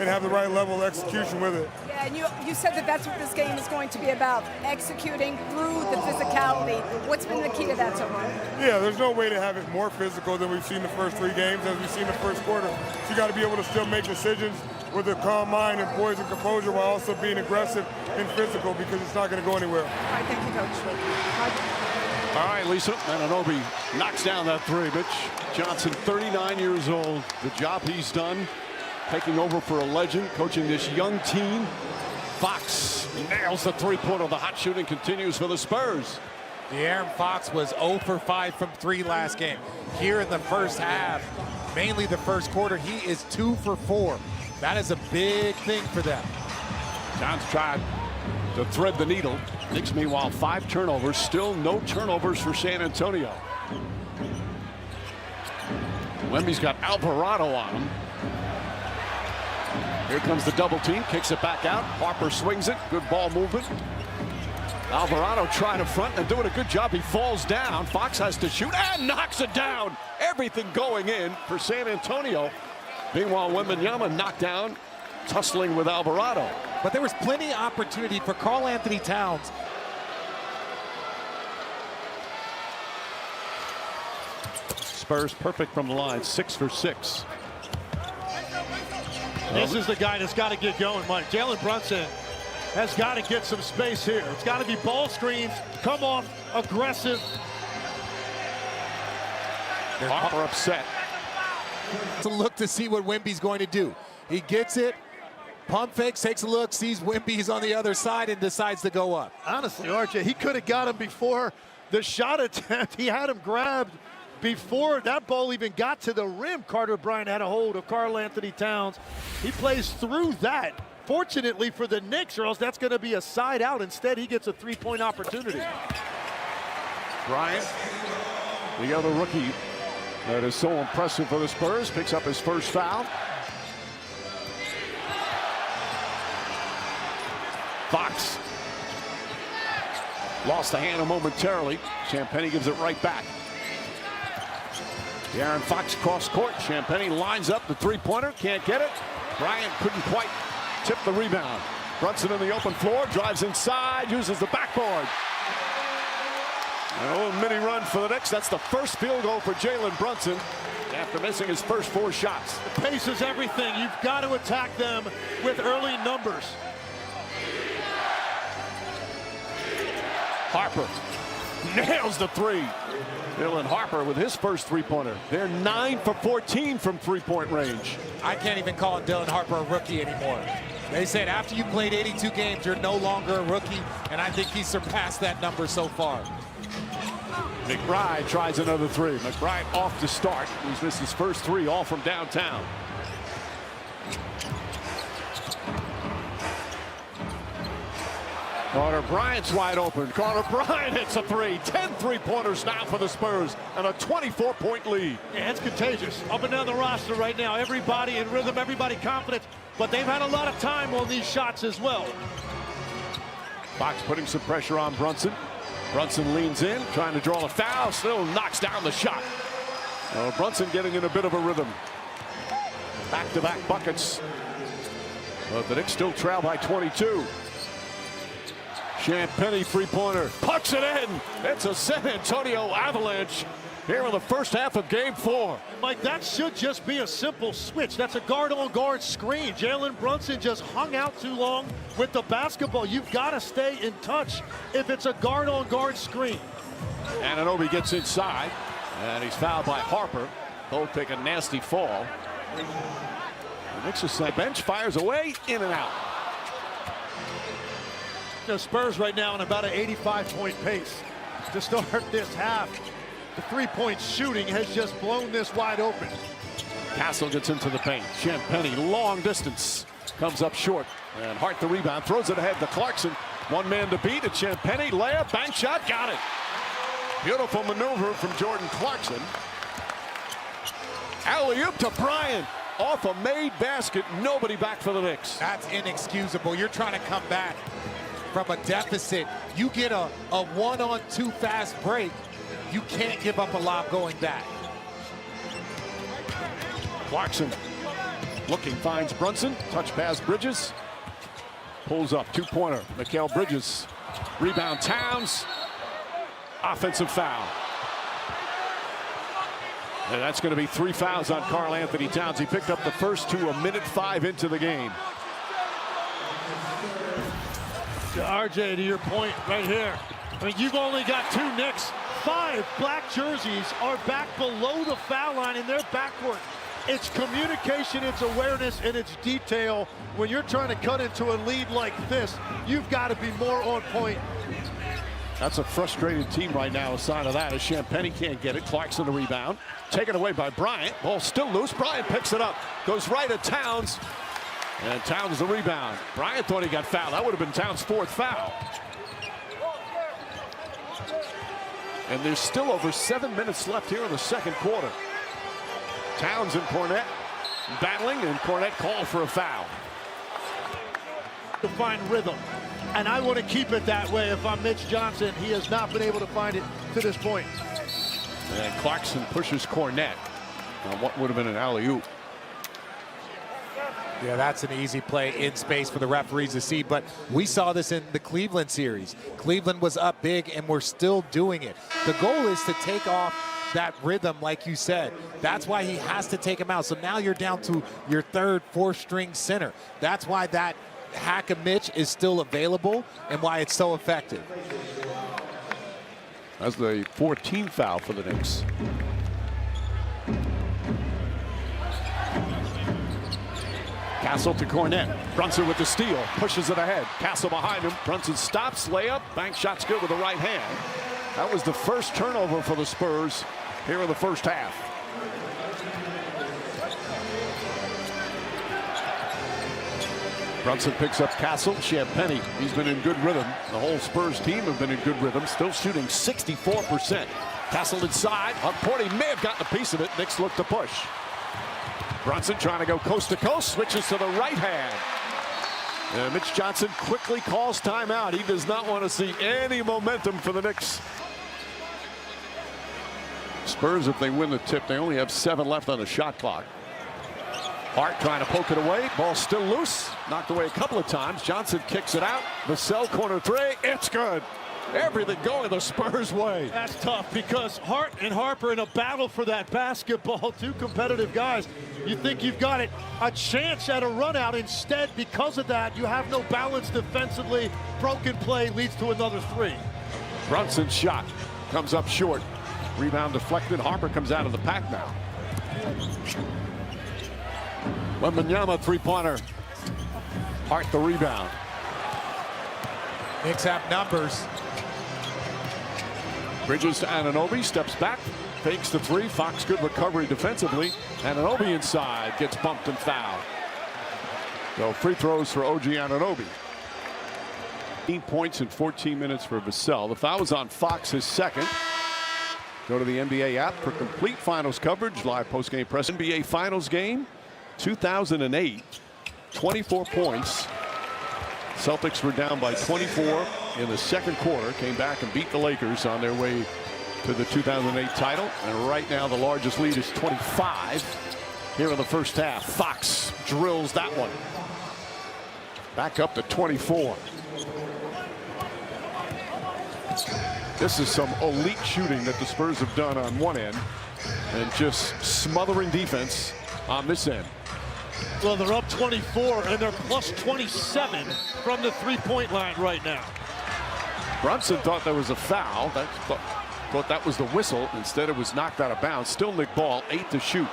and have the right level of execution with it. Yeah, and you said that that's what this game is going to be about, executing through the physicality. What's been the key to that so far? Yeah, there's no way to have it more physical than we've seen the first 3 games, as we've seen the first quarter. So you got to be able to still make decisions with a calm mind and poise and composure while also being aggressive and physical, because it's not going to go anywhere. All right, thank you, Coach. All right, Lisa, Anunoby knocks down that 3. Mitch Johnson, 39 years old. The job he's done, taking over for a legend, coaching this young team. Fox nails the 3-pointer. The hot shooting continues for the Spurs. De'Aaron Fox was 0 for 5 from 3 last game. Here in the first half, mainly the first quarter, he is 2 for 4. That is a big thing for them. John's tried to thread the needle. Knicks, meanwhile, 5 turnovers. Still no turnovers for San Antonio. Wemby's got Alvarado on him. Here comes the double team. Kicks it back out. Harper swings it. Good ball movement. Alvarado trying to front and doing a good job. He falls down. Fox has to shoot and knocks it down. Everything going in for San Antonio. Meanwhile, Wembanyama knocked down, tussling with Alvarado. But there was plenty of opportunity for Karl Anthony Towns. Spurs perfect from the line, 6 for 6. This is the guy that's got to get going, Mike. Jalen Brunson has got to get some space here. It's got to be ball screens, come off, aggressive. Harper upset. To look to see what Wemby's going to do. He gets it, pump fakes, takes a look, sees Wemby's on the other side and decides to go up. Honestly, RJ, he could have got him before the shot attempt. He had him grabbed before that ball even got to the rim. Carter Bryant had a hold of Karl Anthony Towns. He plays through that. Fortunately for the Knicks, or else that's going to be a side out. Instead, he gets a 3-point opportunity. Bryant, the other rookie that is so impressive for the Spurs, picks up his first foul. Fox lost the handle momentarily. Champagnie gives it right back. De'Aaron Fox cross court. Champagnie lines up the 3-pointer. Can't get it. Bryant couldn't quite tip the rebound. Brunson in the open floor. Drives inside. Uses the backboard. A little mini run for the Knicks. That's the first field goal for Jalen Brunson after missing his first 4 shots. The pace is everything. You've got to attack them with early numbers. Harper nails the 3. Dylan Harper with his first 3-pointer. They're 9 for 14 from 3-point range. I can't even call Dylan Harper a rookie anymore. They said after you played 82 games, you're no longer a rookie, and I think he surpassed that number so far. McBride tries another 3. McBride off to start. He's missed his first 3, all from downtown. Carter Bryant's wide open. Carter Bryant hits a 3. 10 3-pointers now for the Spurs and a 24-point lead. Yeah, it's contagious. Up and down the roster right now. Everybody in rhythm, everybody confident, but they've had a lot of time on these shots as well. Fox putting some pressure on Brunson. Brunson leans in, trying to draw a foul, still knocks down the shot. Brunson getting in a bit of a rhythm. Back-to-back buckets. But the Knicks still trail by 22. Champagnie 3-pointer, pucks it in. It's a San Antonio Avalanche here in the first half of Game 4. Mike, that should just be a simple switch. That's a guard-on-guard screen. Jalen Brunson just hung out too long with the basketball. You've got to stay in touch if it's a guard-on-guard screen. Anunoby gets inside, and he's fouled by Harper. Both take a nasty fall. The Knicks' bench fires away, in and out. The Spurs right now in about an 85-point pace to start this half. The 3-point shooting has just blown this wide open. Castle gets into the paint. Champagnie, long distance, comes up short. And Hart the rebound, throws it ahead to Clarkson. One man to beat at Champagnie. Layup, bank shot, got it. Beautiful maneuver from Jordan Clarkson. Alley-oop to Bryant. Off a made basket, nobody back for the Knicks. That's inexcusable. You're trying to come back from a deficit. You get a 1-on-2 fast break. You can't give up a lob going back. Clarkson Looking, finds Brunson. Touch pass, Bridges. Pulls up, two-pointer. Mikal Bridges. Rebound, Towns. Offensive foul. And that's going to be 3 fouls on Karl Anthony Towns. He picked up the first two 1:05 into the game. RJ, to your point right here. I mean, you've only got 2 Knicks. 5 black jerseys are back below the foul line in their backcourt. It's communication, it's awareness, and it's detail. When you're trying to cut into a lead like this, you've got to be more on point. That's a frustrated team right now. A sign of that is Champagnie can't get it. Clarkson the rebound. Taken away by Bryant. Ball still loose. Bryant picks it up. Goes right at Towns. And Towns the rebound. Bryant thought he got fouled. That would have been Towns' 4th foul. And there's still over 7 minutes left here in the second quarter. Towns and Cornette battling, and Cornette called for a foul. To find rhythm, and I want to keep it that way. If I'm Mitch Johnson, he has not been able to find it to this point. And Clarkson pushes Cornette on what would have been an alley-oop. Yeah, that's an easy play in space for the referees to see, but we saw this in the Cleveland series. Cleveland was up big, and we're still doing it. The goal is to take off that rhythm, like you said. That's why he has to take him out. So now you're down to your 3rd, 4th string center. That's why that hack of Mitch is still available and why it's so effective. That's the 14th foul for the Knicks. Castle to Cornette. Brunson with the steal. Pushes it ahead. Castle behind him. Brunson stops. Layup. Bank shot's good with the right hand. That was the first turnover for the Spurs here in the first half. Brunson picks up Castle. Champagnie, he's been in good rhythm. The whole Spurs team have been in good rhythm. Still shooting 64%. Castle inside. Porty may have gotten a piece of it. Knicks look to push. Brunson trying to go coast to coast. Switches to the right hand. And Mitch Johnson quickly calls timeout. He does not want to see any momentum for the Knicks. Spurs, if they win the tip, they only have 7 left on the shot clock. Hart trying to poke it away. Ball still loose. Knocked away a couple of times. Johnson kicks it out. Vassell corner 3. It's good. Everything going the Spurs way. That's tough because Hart and Harper in a battle for that basketball. 2 competitive guys. You think you've got a chance at a run out. Instead, because of that, you have no balance defensively. Broken play leads to another 3. Brunson's shot comes up short. Rebound deflected. Harper comes out of the pack now. Wembanyama 3-pointer. Hart the rebound. Knicks have numbers. Bridges to Anunoby, steps back, fakes the 3. Fox good recovery defensively. Anunoby inside, gets bumped and fouled. So free throws for OG Anunoby. 18 points in 14 minutes for Vassell. The foul was on Fox, his 2nd. Go to the NBA app for complete finals coverage. Live post-game press. NBA Finals game 2008. 24 points. Celtics were down by 24 in the second quarter. Came back and beat the Lakers on their way to the 2008 title. And right now the largest lead is 25 here in the first half. Fox drills that one. Back up to 24. This is some elite shooting that the Spurs have done on one end and just smothering defense on this end. Well, they're up 24 and they're plus 27 from the 3-point line right now. Brunson thought there was a foul. Thought that was the whistle. Instead, it was knocked out of bounds. Still Nick Ball, 8 to shoot.